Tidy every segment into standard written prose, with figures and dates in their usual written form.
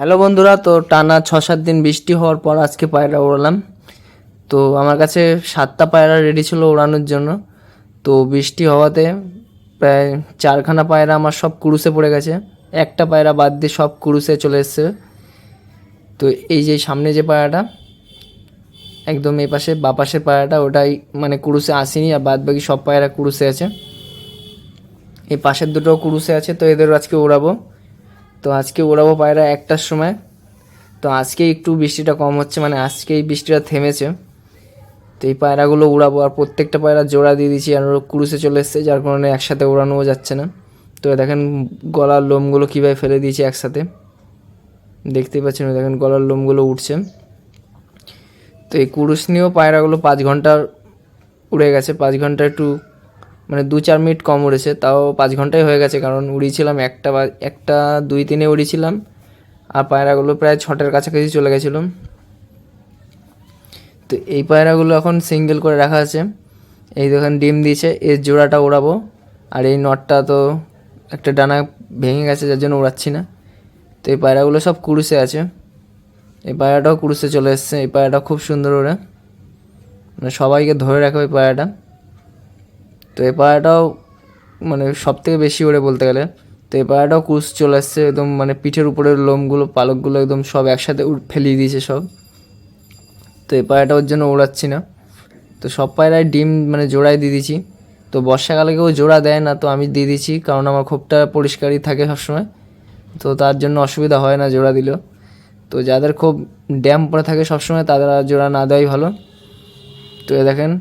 Hello বন্ধুরা, তো টানা 6-7 দিন বৃষ্টি হওয়ার পর আজকে পায়রা ওড়ালাম। তো আমার কাছে 7টা পায়রা রেডি ছিল ওড়ানোর জন্য। তো বৃষ্টি হওয়াতে প্রায় 4খানা পায়রা আমার সব কুরুসে পড়ে গেছে। একটা পায়রা বাদ দিয়ে সব কুরুসে চলে এসছে। তো এই যে সামনে যে পায়রাটা একদম এই পাশে বা পাশের পায়রাটা, ওটাই মানে কুরুসে আসেনি, আর বাদ বাকি সব পায়রা কুরুসে আছে। এই পাশের দুটো কুরুসে আছে, তো এদেরও আজকে ওড়াবো। তো আজকে ওড়াবো পায়রা 1টার সময়। তো আজকে একটু বৃষ্টিটা কম হচ্ছে, মানে আজকেই বৃষ্টিটা থেমেছে। তো এই পায়রাগুলো উড়াবো, আর প্রত্যেকটা পায়রা জোড়া দিয়ে দিচ্ছি, আর ক্রুসে চলে এসছে, যার কারণে একসাথে ওড়ানোও যাচ্ছে না। তো দেখেন গলার লোমগুলো কীভাবে ফেলে দিয়েছে একসাথে, দেখতেই পাচ্ছেন। দেখেন গলার লোমগুলো উঠছে। তো এই কুরুশ নিয়েও পায়রাগুলো 5 ঘন্টা উড়ে গেছে। 5 ঘন্টা একটু মানে 2-4 মিনিট কম উড়েছে, তাও 5 ঘন্টাই হয়ে গেছে, কারণ উড়িয়েছিলাম 1টা 2-3-এ উড়িয়েছিলাম, আর পায়রাগুলো প্রায় 6টার কাছাকাছি চলে গেছিলাম। তো এই পায়রাগুলো এখন সিঙ্গেল করে রাখা আছে। এই দেখেন ডিম দিয়েছে, এর জোড়াটা ওড়াবো। আর এই নটটা তো একটা ডানা ভেঙে গেছে, যার জন্য উড়াচ্ছি না। তো এই পায়রাগুলো সব কুরুসে আছে। এই পায়রাটাও কুরুসে চলে এসছে। এই পায়রাটা খুব সুন্দর ওড়ে, মানে সবাইকে ধরে রাখে ওই পায়রাটা। তো এই পায়রাটাও মানে সব থেকে বেশি ওড়ে বলতে গেলে। তো এই পায়রাটাও কুরুস চলে এসছে, একদম মানে পিঠের উপরের লোমগুলো পালকগুলো একদম সব একসাথে ফেলিয়ে দিয়েছে সব। তো এই পায়রাটা ওর জন্য উড়াচ্ছি না। তো সব পায়রায় ডিম মানে জোড়ায় দিয়ে দিচ্ছি। তো বর্ষাকালে কেউ জোড়া দেয় না, তো আমি দিয়ে দিচ্ছি, কারণ আমার খোপটা পরিষ্কারই থাকে সবসময়। তো তার জন্য অসুবিধা হয় না জোড়া দিলেও। তো যাদের খুব ড্যাম পড়ে থাকে সবসময়, তারা জোড়া না দেওয়াই ভালো। তো এ দেখেন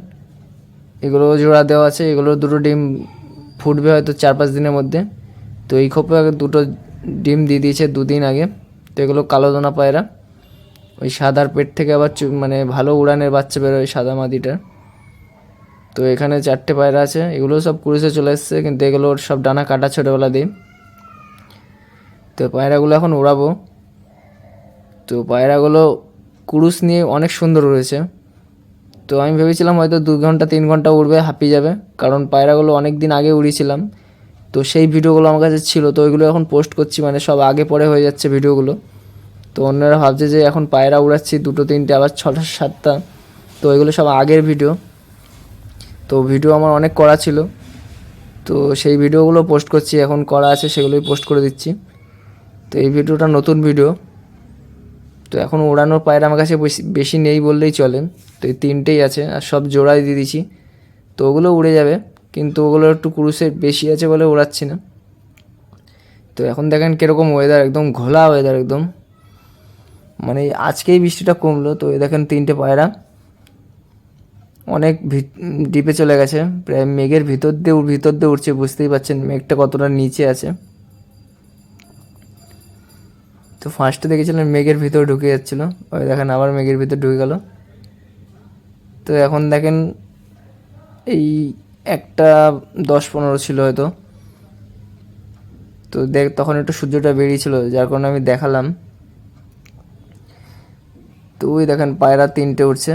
এগুলো জোড়া দেওয়া আছে, এগুলো দুটো ডিম ফুটবে হয়তো 4-5 দিনের মধ্যে। তো এই খোপে দুটো ডিম দিয়ে দিয়েছে 2 দিন আগে। তো এগুলো কালো দানা পায়রা, ওই সাদার পেট থেকে আবার মানে ভালো উড়ানের বাচ্চা বেরোয় সাদা মাদিটার। তো এখানে 4টে পায়রা আছে, এগুলো সব কুরুসে চলে এসছে, কিন্তু এগুলোর সব ডানা কাটা ছোটোবেলা দিয়ে। তো পায়রাগুলো এখন উড়াবো। তো পায়রাগুলো কুরুস নিয়ে অনেক সুন্দর উড়েছে। তো আমি ভেবেছিলাম হয়তো 2-3 ঘন্টা উড়বে, হাঁপিয়ে যাবে, কারণ পায়রাগুলো অনেক দিন আগে উড়িয়েছিলাম। তো সেই ভিডিওগুলো আমার কাছে ছিল, তো ওইগুলো এখন পোস্ট করছি, মানে সব আগে পরে হয়ে যাচ্ছে ভিডিওগুলো। তো অন্যরা ভাবছে যে এখন পায়রা উড়াচ্ছি 2-3টে, আবার 6টা 7টা। তো এগুলো সব আগের ভিডিও। তো ভিডিও আমার অনেক করা ছিল, তো সেই ভিডিওগুলো পোস্ট করছি, এখন করা আছে সেগুলোই পোস্ট করে দিচ্ছি। তো এই ভিডিওটা নতুন ভিডিও। তো এখন ওড়ানোর পায়রা আমার কাছে বেশি নেই বললেই চলে। তো এই 3টেই আছে, আর সব জোড়াই দিয়ে দিচ্ছি। তো ওগুলো উড়ে যাবে, কিন্তু ওগুলো একটু কুরুসের বেশি আছে বলে ওড়াচ্ছি না। তো এখন দেখেন কীরকম ওয়েদার, একদম ঘোলা ওয়েদার একদম, মানে আজকেই বৃষ্টিটা কমলো। তো এই দেখেন 3টে পায়রা অনেক ডিপে চলে গেছে, প্রায় মেঘের ভিতর দিয়ে উঠছে, বুঝতেই পারছেন মেঘটা কতটা নিচে আছে। তো ফার্স্টে দেখেছিলেন মেঘের ভিতর ঢুকে যাচ্ছিলো, ওই দেখেন আবার মেঘের ভিতর ঢুকে গেল। তো এখন দেখেন এই 1টা 10-15 ছিল হয়তো। তো তখন একটু সূর্যটা বেরিয়েছিল, যার কারণে আমি দেখালাম। তো ওই দেখেন পায়রা 3টে উঠছে।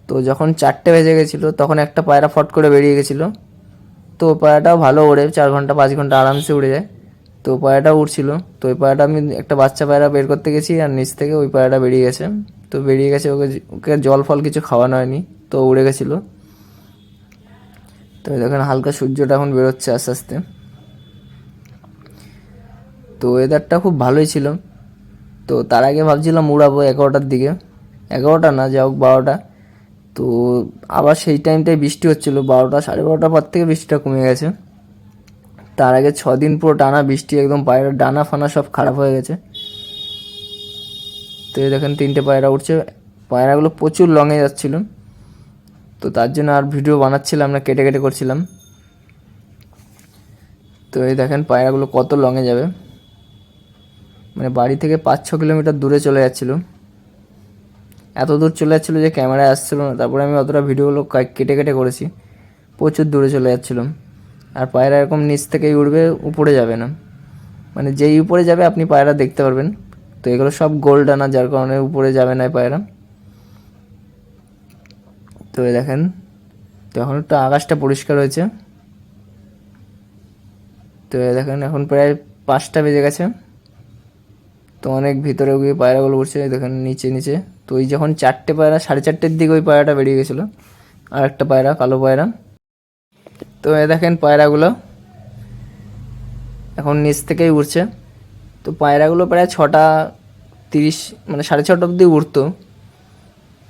তো যখন 4টে বেজে গেছিলো, তখন একটা পায়রা ফট করে বেরিয়ে গেছিলো। তো পায়রাটাও ভালো ওড়ে, 4-5 ঘন্টা আরামসে উড়ে যায়। তো পায়রাটাও উড়ছিল। তো ওই পায়রাটা আমি একটা বাচ্চা পায়রা বের করতে গেছি, আর নিচ থেকে ওই পায়রাটা বেরিয়ে গেছে। তো বেরিয়ে গেছে, ওকে ওকে জল ফল কিছু খাওয়ানো হয়নি, তো উড়ে গেছিলো। তো দেখেন হালকা সূর্যটা এখন বেরোচ্ছে আস্তে আস্তে। তো ওয়েদারটা খুব ভালোই ছিল। তো তার আগে ভাবছিলাম উড়াবো 11টার দিকে, 11টা না, যা হোক 12টা। তো আবার সেই টাইমটায় বৃষ্টি হচ্ছিলো, 12টা 12:30 পর থেকে বৃষ্টিটা কমে গেছে। তার আগে 6 দিন পুরো টানা বৃষ্টি, একদম পায়রার ডানা ফানা সব খারাপ হয়ে গেছে। তো এই দেখেন 3টে পায়রা উঠছে। পায়রাগুলো প্রচুর লংয়ে যাচ্ছিল, তো তার জন্য আর ভিডিও বানাচ্ছিলাম না, কেটে কেটে করছিলাম। তো এই দেখেন পায়রাগুলো কত লংয়ে যাবে, মানে বাড়ি থেকে 5-6 কিলোমিটার দূরে চলে যাচ্ছিলো। এত দূর চলে যাচ্ছিলো যে ক্যামেরায় আসছিলো না, তারপরে আমি অতটা ভিডিওগুলো কেটে কেটে করেছি। প্রচুর দূরে চলে যাচ্ছিলো। আর পায়রা এরকম নিচ থেকেই উড়বে, উপরে যাবে না, মানে যেই উপরে যাবে আপনি পায়রা দেখতে পারবেন। তো এগুলো সব গোল ডানা, যার কারণে উপরে যাবে না পায়রা। তো এই দেখেন, তো এখন একটু আকাশটা পরিষ্কার হয়েছে। তো এই দেখেন এখন প্রায় 5টা বেজে গেছে। তো তো অনেক ভিতরে গিয়ে পায়রাগুলো উঠছে, দেখেন নিচে নিচে। তো ওই যখন 4টে পায়রা, 4:30-র দিকে ওই পায়রাটা বেরিয়ে গেছিলো, আর একটা পায়রা, কালো পায়রা। তো দেখেন পায়রাগুলো এখন নিচ থেকেই উঠছে। তো পায়রাগুলো প্রায় 6:30 মানে 6:30 অবধি উঠতো।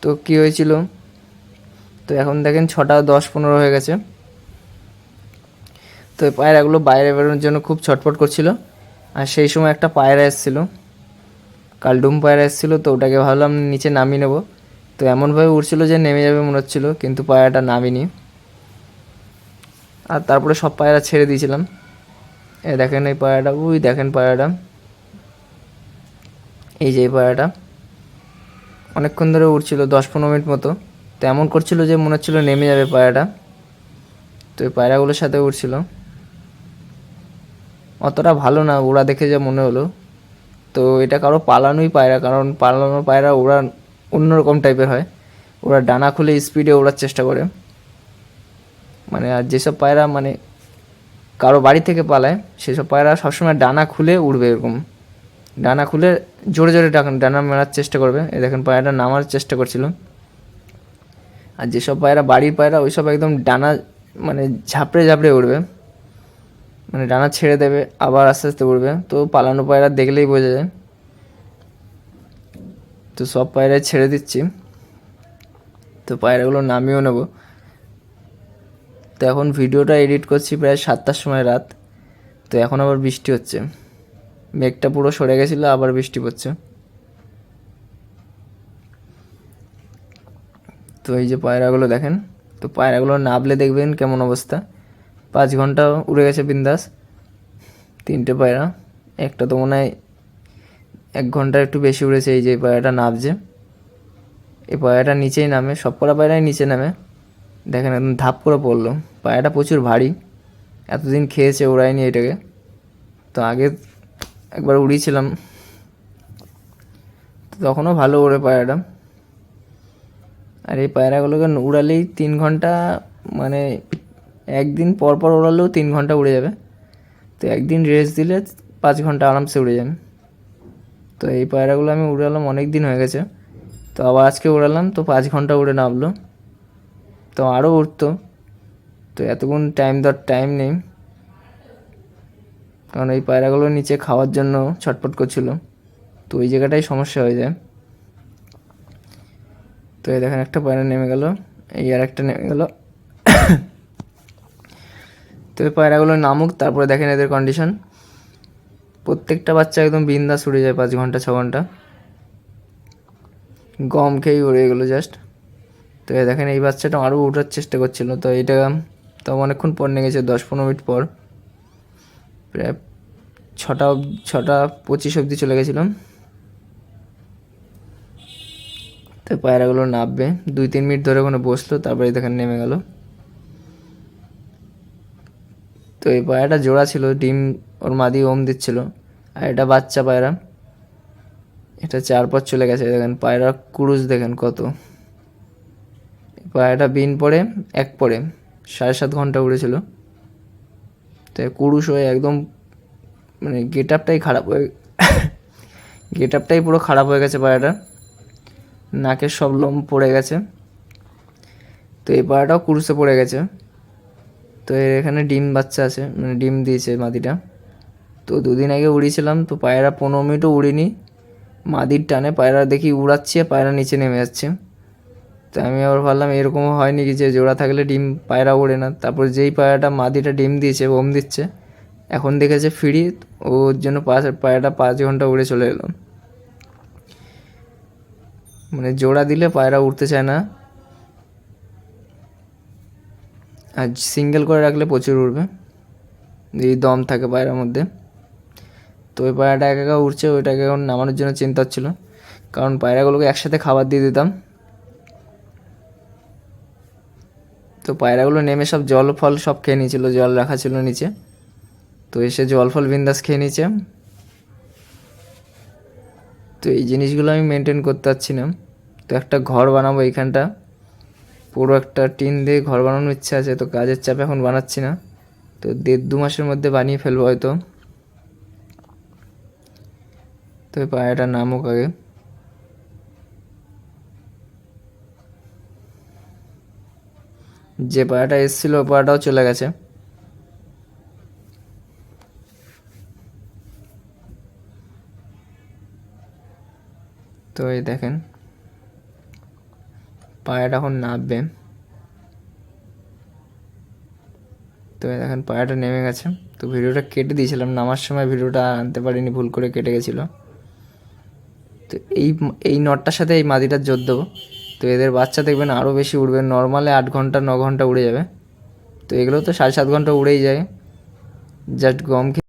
তো কী হয়েছিল, তো এখন দেখেন 6:10-15 হয়ে গেছে। তো এই পায়রাগুলো বাইরে বেরোনোর জন্য খুব ছটফট করছিল। আর সেই সময় একটা পায়রা এসেছিলো, কালডুম পায়রা এসেছিলো। তো ওটাকে ভাবলাম নিচে নামিয়ে নেবো। তো এমনভাবে উঠছিল যে নেমে যাবে মনে হচ্ছিলো, কিন্তু পায়রাটা নামিনি। আর তারপরে সব পায়রা ছেড়ে দিয়েছিলাম। দেখেন এই পায়রাটা, ওই দেখেন পায়রাটা, এই যে এই পায়রাটা অনেকক্ষণ ধরে উঠছিল, 10-15 মিনিট মতো। তো এমন করছিল যে মনে হচ্ছিলো নেমে যাবে পায়রাটা। তো এই পায়রাগুলোর সাথে উঠছিল, অতটা ভালো না ওরা দেখে যা মনে হলো। তো এটা কারো পালানোই পায়রা, কারণ পালানো পায়রা ওরা অন্যরকম টাইপের হয়। ওরা ডানা খুলে স্পিডে ওড়ার চেষ্টা করে। মানে আর যেসব পায়রা মানে কারো বাড়ি থেকে পালায়, সেসব পায়রা সবসময় ডানা খুলে উড়বে, এরকম ডানা খুলে জোরে জোরে ডানা মেলার চেষ্টা করবে। এই দেখেন পায়রাটা নামার চেষ্টা করছিল। আর যেসব পায়রা বাড়ির পায়রা, ওইসব একদম ডানা মানে ঝাপড়ে ঝাপড়ে উড়বে, মানে ডানা ছেড়ে দেবে আবার আস্তে আস্তে উড়বে। তো পালানো পায়রা দেখলেই বোঝা যায়। তো সব পায়রাই ছেড়ে দিচ্ছি, তো পায়রাগুলো নামিয়েও নেব। তো এখন ভিডিওটা এডিট করছি প্রায় 7টার সময় রাত। তো এখন আবার বৃষ্টি হচ্ছে, মেঘটা পুরো সরে গেছিলো, আবার বৃষ্টি পড়ছে। তো এই যে পায়রাগুলো দেখেন, তো পায়রাগুলো নাবলে দেখবেন কেমন অবস্থা। 5 ঘন্টা উড়ে গেছে বিন্দাস। 3টে পায়রা, একটা তো মনে হয় 1 ঘন্টা একটু বেশি উড়েছে। এই যে পায়রাটা নামছে, এই পায়রাটা নিচেই নামে, সব কটা পায়রাই নিচে নামে। দেখেন একদম ধাপ করে পড়লো। পায়রাটা প্রচুর ভারী, এতদিন খেয়েছে, ওড়ায়নি এটাকে। তো আগে একবার উড়িয়েছিলাম, তখনও ভালো ওড়ে পায়রাটা। আর এই পায়রাগুলোকে উড়ালেই 3 ঘন্টা, মানে একদিন পর পর ওড়ালেও 3 ঘন্টা উড়ে যাবে। তো একদিন রেস্ট দিলে 5 ঘন্টা আরামসে উড়ে যাবে। তো এই পায়রাগুলো আমি উড়ালাম, অনেক দিন হয়ে গেছে। তো আবার আজকে উড়ালাম, তো 5 ঘন্টা উড়ে নামলো। তো আরও উঠতো, তো এতক্ষণ টাইম নেই, কারণ এই পায়রাগুলো নিচে খাওয়ার জন্য ছটফট করছিল। তো ওই জায়গাটাই সমস্যা হয়ে যায়। তো এই দেখেন একটা পায়রা নেমে গেল, এই আর একটা নেমে গেল। তো এই পায়রাগুলো নামুক, তারপরে দেখেন এদের কন্ডিশন। প্রত্যেকটা বাচ্চা একদম বিন্দাস উড়ে যায় 5 ঘন্টা 6 ঘন্টা, গম খেয়েই উড়ে গেলো জাস্ট। তো এই দেখেন এই বাচ্চাটা আরও ওঠার চেষ্টা করছিল। তো এইটা তো অনেকক্ষণ পর নিয়ে গেছে, 10-15 মিনিট পর, প্রায় 6:25 অবধি চলে গেছিলাম। তো পায়রাগুলো নামবে, 2-3 মিনিট ধরে ওখানে বসলো, তারপরে দেখেন নেমে গেল। তো এই পায়রাটা জোড়া ছিল, ডিম ওর মাদি ওম দিচ্ছিল। আর এটা বাচ্চা পায়রা, এটা 4 পর চলে গেছে। দেখেন পায়রা কুরুশ দেখেন কত। পায়রাটা বিন পরে 1 পরে 7.5 ঘন্টা উড়েছিল। তো কুরুশ হয়ে একদম মানে গেট আপটাই পুরো খারাপ হয়ে গেছে পায়রাটা, নাকের সব লোম পড়ে গেছে। তো এই পায়রাটাও কুরুশে পড়ে গেছে। তো এর এখানে ডিম বাচ্চা আছে, মানে ডিম দিয়েছে মাদিটা। তো 2 দিন আগে উড়িয়েছিলাম, তো পায়রা 15 মিনিটও উড়িনি, মাদির টানে পায়রা দেখি উড়াচ্ছে, পায়রা নিচে নেমে যাচ্ছে। তো আমি আবার ভাবলাম এরকমও হয়নি কি যে জোড়া থাকলে ডিম পায়রা ওড়ে না। তারপর যেই পায়রাটা মাদিটা ডিম দিয়েছে, ওম দিচ্ছে, এখন দেখেছে ফ্রি, ওর জন্য পায়রাটা 5 ঘন্টা উড়ে চলে এলো। মানে জোড়া দিলে পায়রা উঠতে চায় না, আর সিঙ্গেল করে রাখলে প্রচুর উড়বে, এই দম থাকে পায়রার মধ্যে। তো ওই পায়রাটা একা একা উঠছে, ওইটাকে এখন নামানোর জন্য চিন্তা হচ্ছিলো, কারণ পায়রাগুলোকে একসাথে খাবার দিয়ে দিতাম। তো পায়রাগুলো নেমে সব জল ফল সব খেয়ে নিয়েছিল, জল রাখা ছিল নিচে। তো এসে জল ফল বিন্দাস খেয়ে নিয়েছে। তো এই জিনিসগুলো আমি মেনটেন করতে পারছি না। তো একটা ঘর বানাবো এইখানটা, পুরো একটা টিন দিয়ে ঘর বানানোর ইচ্ছা আছে। তো কাজের চাপে এখন বানাচ্ছি না, তো 1.5-2 মাসের মধ্যে বানিয়ে ফেলবো হয়তো। তো তো এই পায়রাটা নামুক আগে। যে পায়রাটা এসেছিল ওই পায়রাটাও চলে গেছে। তো এই দেখেন পায়রাটা এখন নামবে। তো এই দেখেন পায়রাটা নেমে গেছে। তো ভিডিওটা কেটে দিয়েছিলাম, নামার সময় ভিডিওটা আনতে পারিনি, ভুল করে কেটে গেছিলো। তো এই নটটার সাথে এই মাদিটার জোর দেবো। তো এদের বাচ্চা দেখবেন আরও বেশি উড়বে, নর্মালে 8 ঘন্টা 9 ঘন্টা উড়ে যাবে। তো এগুলো তো 7.5 ঘন্টা উড়েই যায়, জাস্ট গম